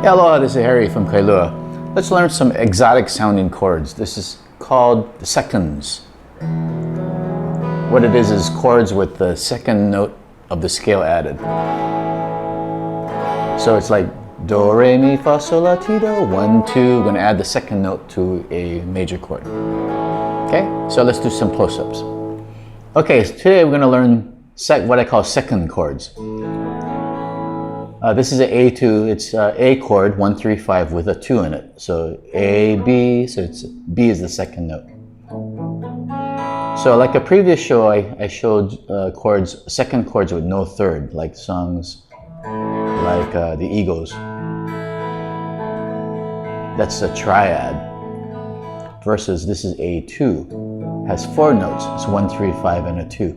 Hey, aloha, this is Harry from Kailua. Let's learn some exotic sounding chords. This is called the seconds. What it is chords with the second note of the scale added. So it's like do, re, mi, fa, sol, la, ti, do, 1, 2. We're gonna add the second note to a major chord. Okay, so let's do some close-ups. Okay, so today we're gonna learn what I call second chords. This is an A2, it's A chord, 1, 3, 5 with a 2 in it. So A, B, so it's B is the second note. So like a previous show, I showed second chords with no third, like songs like the Eagles. That's a triad. Versus this is A2, has 4 notes. It's 1, 3, 5, and a 2.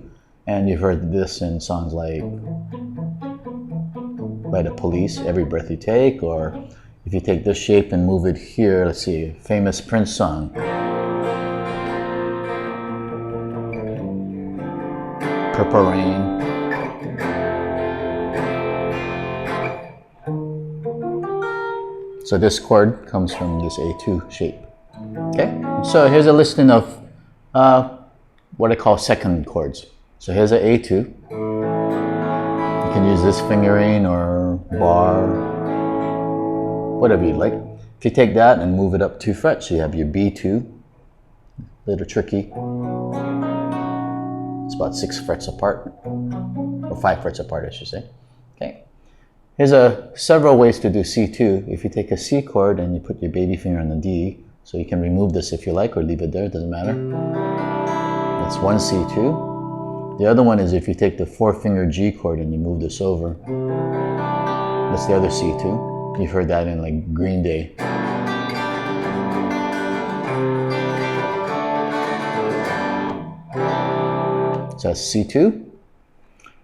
And you've heard this in songs like by the Police, Every Breath You Take, or if you take this shape and move it here, let's see, famous Prince song. Purple Rain. So this chord comes from this A2 shape. Okay, so here's a listing of what I call second chords. So here's an A2. You can use this fingering or bar, whatever you like. If you take that and move it up 2 frets, you have your B2, a little tricky. It's about 6 frets apart, or 5 frets apart, I should say. Okay. Here's several ways to do C2. If you take a C chord and you put your baby finger on the D, so you can remove this if you like or leave it there, it doesn't matter. That's one C2. The other one is if you take the 4-finger G chord and you move this over. That's the other C2. You've heard that in like Green Day. So that's C2.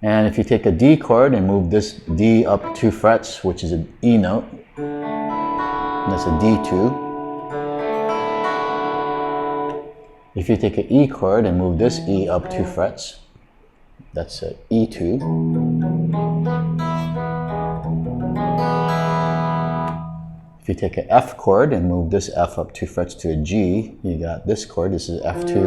And if you take a D chord and move this D up 2 frets, which is an E note, that's a D2. If you take an E chord and move this E up 2 frets, that's an E2. If you take an F chord and move this F up 2 frets to a G, you got this chord. This is F2.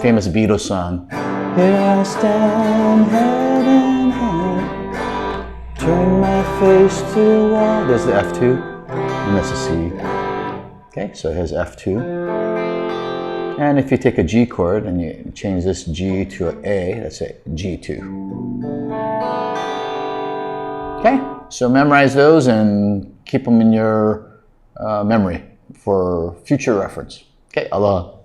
Famous Beatles song. Here I stand, head and hand, turn my face to the wall. There's the F2, and that's a C. Okay, so here's F2. And if you take a G chord and you change this G to an A, that's a G2. Okay, so memorize those and keep them in your memory for future reference. Okay, aloha.